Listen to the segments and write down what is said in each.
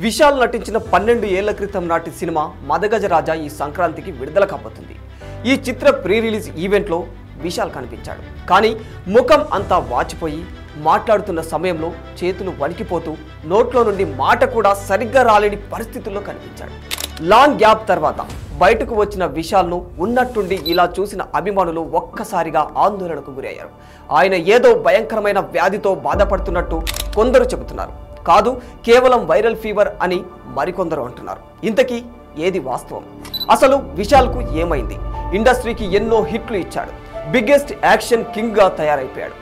విశాల్ నటించిన 12 ఏళ్ల క్రితం నాటి సినిమా మదగజరాజా ఈ సంక్రాంతికి విడుదల కాబోతుంది. ఈ చిత్ర ప్రీ రిలీజ్ ఈవెంట్లో విశాల్ కనిపించాడు. కానీ ముఖం అంతా వాచిపోయి మాట్లాడుతున్న సమయంలో చేతులు వణికిపోతూ నోట్లో నుండి మాట కూడా సరిగ్గా రాలేని పరిస్థితుల్లో కనిపించాడు. లాంగ్ గ్యాప్ తర్వాత బయటకు వచ్చిన విశాల్ను ఉన్నట్టుండి ఇలా చూసిన అభిమానులు ఒక్కసారిగా ఆందోళనకు గురయ్యారు. ఆయన ఏదో భయంకరమైన వ్యాధితో బాధపడుతున్నట్టు కొందరు చెబుతున్నారు. కాదు, కేవలం వైరల్ ఫీవర్ అని మరికొందరు అంటున్నారు. ఇంతకీ ఏది వాస్తవం? అసలు విశాల్కు ఏమైంది? ఇండస్ట్రీకి ఎన్నో హిట్లు ఇచ్చాడు. బిగ్గెస్ట్ యాక్షన్ కింగ్ గా తయారైపోయాడు.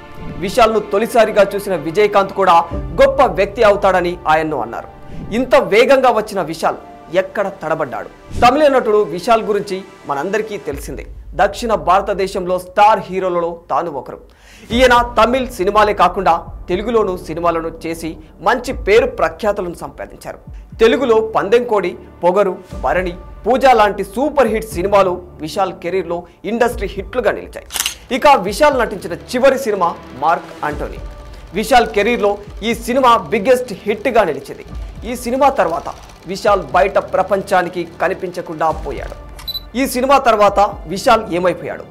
విశాల్ను తొలిసారిగా చూసిన విజయకాంత్ కూడా గొప్ప వ్యక్తి అవుతాడని ఆయన్ను అన్నారు. ఇంత వేగంగా వచ్చిన విశాల్ ఎక్కడ తడబడ్డాడు? తమిళ నటుడు విశాల్ గురించి మనందరికీ తెలిసిందే. దక్షిణ భారతదేశంలో స్టార్ హీరోలలో తాను ఒకరు. ఈయన తమిళ్ సినిమాలే కాకుండా తెలుగులోనూ సినిమాలను చేసి మంచి పేరు ప్రఖ్యాతులను సంపాదించారు. తెలుగులో పందెంకోడి, పొగరు, భరణి, పూజ లాంటి సూపర్ హిట్ సినిమాలు విశాల్ కెరీర్లో ఇండస్ట్రీ హిట్లుగా నిలిచాయి. ఇక విశాల్ నటించిన చివరి సినిమా మార్క్ ఆంటోనీ. విశాల్ కెరీర్లో ఈ సినిమా బిగ్గెస్ట్ హిట్గా నిలిచింది. ఈ సినిమా తర్వాత విశాల్ బయట ప్రపంచానికి కనిపించకుండా పోయాడు. ఈ సినిమా తర్వాత విశాల్ ఏమైపోయాడు,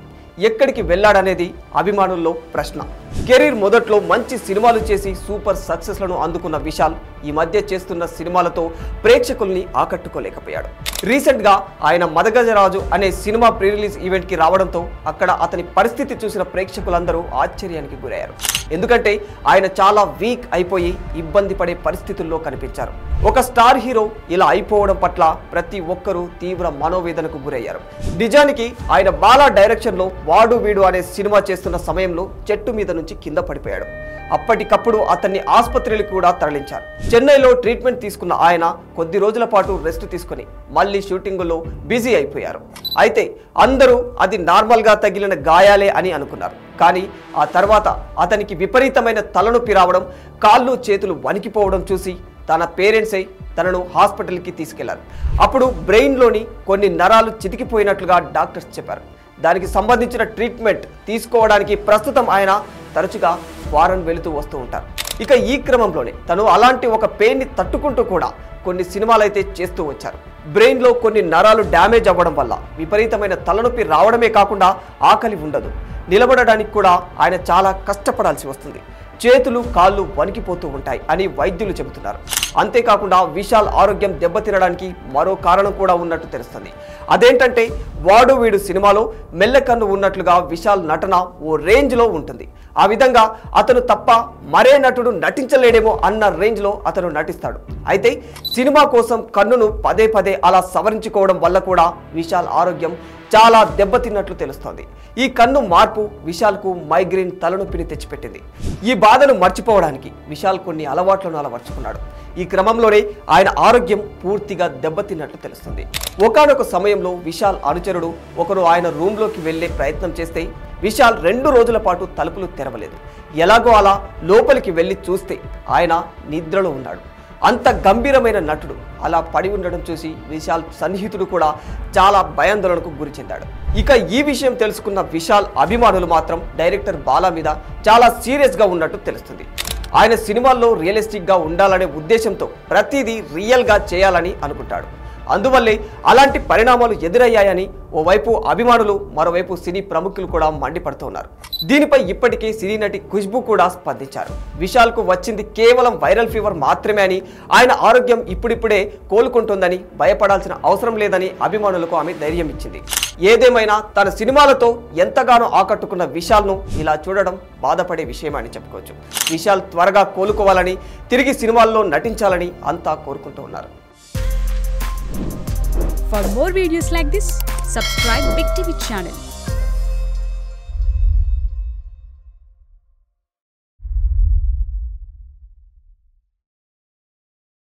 ఎక్కడికి వెళ్ళాడనేది అభిమానుల్లో ప్రశ్న. కెరీర్ మొదట్లో మంచి సినిమాలు చేసి సూపర్ సక్సెస్లను అందుకున్న విశాల్ ఈ మధ్య చేస్తున్న సినిమాలతో ప్రేక్షకుల్ని ఆకట్టుకోలేకపోయాడు. రీసెంట్గా ఆయన మదగజరాజు అనే సినిమా ప్రీ రిలీజ్ ఈవెంట్కి రావడంతో అక్కడ అతని పరిస్థితి చూసిన ప్రేక్షకులందరూ ఆశ్చర్యానికి గురయ్యారు. ఎందుకంటే ఆయన చాలా వీక్ అయిపోయి ఇబ్బంది పడే పరిస్థితుల్లో కనిపించారు. ఒక స్టార్ హీరో ఇలా అయిపోవడం పట్ల ప్రతి ఒక్కరూ తీవ్ర మనోవేదనకు గురయ్యారు. నిజానికి ఆయన బాలా డైరెక్షన్లో వాడు వీడు అనే సినిమా చేస్తున్న సమయంలో చెట్టు మీద నుంచి కింద పడిపోయాడు. అప్పటికప్పుడు అతన్ని ఆసుపత్రికి కూడా తరలించారు. చెన్నైలో ట్రీట్మెంట్ తీసుకున్న ఆయన కొద్ది రోజుల పాటు రెస్ట్ తీసుకుని మళ్ళీ షూటింగుల్లో బిజీ అయిపోయారు. అయితే అందరూ అది నార్మల్గా తగిలిన గాయాలే అని అనుకున్నారు. కానీ ఆ తర్వాత అతనికి విపరీతమైన తలనొప్పి రావడం, కాళ్ళు చేతులు వణికిపోవడం చూసి తన పేరెంట్సే తనను హాస్పిటల్కి తీసుకెళ్లారు. అప్పుడు బ్రెయిన్లోని కొన్ని నరాలు చితికిపోయినట్లుగా డాక్టర్స్ చెప్పారు. దానికి సంబంధించిన ట్రీట్మెంట్ తీసుకోవడానికి ప్రస్తుతం ఆయన తరచుగా ఫారెన్ వెళుతూ వస్తూ ఉంటారు. ఇక ఈ క్రమంలోనే తను అలాంటి ఒక పెయిన్ని తట్టుకుంటూ కూడా కొన్ని సినిమాలైతే చేస్తూ వచ్చారు. బ్రెయిన్లో కొన్ని నరాలు డ్యామేజ్ అవ్వడం వల్ల విపరీతమైన తలనొప్పి రావడమే కాకుండా ఆకలి ఉండదు. నిలబడడానికి కూడా ఆయన చాలా కష్టపడాల్సి వస్తుంది. చేతులు కాళ్ళు వణికిపోతూ ఉంటాయి అని వైద్యులు చెబుతున్నారు. అంతేకాకుండా విశాల్ ఆరోగ్యం దెబ్బతినడానికి మరో కారణం కూడా ఉన్నట్టు తెలుస్తుంది. అదేంటంటే వాడు వీడు సినిమాలో మెల్లకన్ను ఉన్నట్లుగా విశాల్ నటన ఓ రేంజ్లో ఉంటుంది. ఆ విధంగా అతను తప్ప మరే నటుడు నటించలేడేమో అన్న రేంజ్లో అతను నటిస్తాడు. అయితే సినిమా కోసం కన్నును పదే పదే అలా సవరించుకోవడం వల్ల కూడా విశాల్ ఆరోగ్యం చాలా దెబ్బతిన్నట్లు తెలుస్తోంది. ఈ కన్ను మార్పు విశాల్కు మైగ్రేన్ తలనొప్పిని తెచ్చిపెట్టింది. ఈ బాధను మర్చిపోవడానికి విశాల్ కొన్ని అలవాట్లను అలవర్చుకున్నాడు. ఈ క్రమంలోనే ఆయన ఆరోగ్యం పూర్తిగా దెబ్బతిన్నట్లు తెలుస్తుంది. ఒకానొక సమయంలో విశాల్ అనుచరుడు ఒకరు ఆయన రూమ్లోకి వెళ్లే ప్రయత్నం చేస్తే విశాల్ 2 రోజుల పాటు తలుపులు తెరవలేదు. ఎలాగో అలా లోపలికి వెళ్ళి చూస్తే ఆయన నిద్రలో ఉన్నాడు. అంత గంభీరమైన నటుడు అలా పడి ఉండడం చూసి విశాల్ సన్నిహితుడు కూడా చాలా భయాందోళనకు గురి చెందాడు. ఇక ఈ విషయం తెలుసుకున్న విశాల్ అభిమానులు మాత్రం డైరెక్టర్ బాలా మీద చాలా సీరియస్గా ఉన్నట్టు తెలుస్తుంది. ఆయన సినిమాల్లో రియలిస్టిక్గా ఉండాలనే ఉద్దేశంతో ప్రతిదీ రియల్గా చేయాలని అనుకుంటాడు. అందువల్లే అలాంటి పరిణామాలు ఎదురయ్యాయని ఓవైపు అభిమానులు, మరోవైపు సినీ ప్రముఖులు కూడా మండిపడుతున్నారు. దీనిపై ఇప్పటికే సినీ నటి ఖుష్బూ కూడా స్పందించారు. విశాల్కు వచ్చింది కేవలం వైరల్ ఫీవర్ మాత్రమే అని, ఆయన ఆరోగ్యం ఇప్పుడిప్పుడే కోలుకుంటుందని, భయపడాల్సిన అవసరం లేదని అభిమానులకు ఆమె ధైర్యం ఇచ్చింది. ఏదేమైనా తన సినిమాలతో ఎంతగానో ఆకట్టుకున్న విశాల్ను ఇలా చూడడం బాధపడే విషయమని చెప్పుకోవచ్చు. విశాల్ త్వరగా కోలుకోవాలని, తిరిగి సినిమాల్లో నటించాలని అంతా కోరుకుంటూ ఉన్నారు. For more videos like this, subscribe Big TV channel.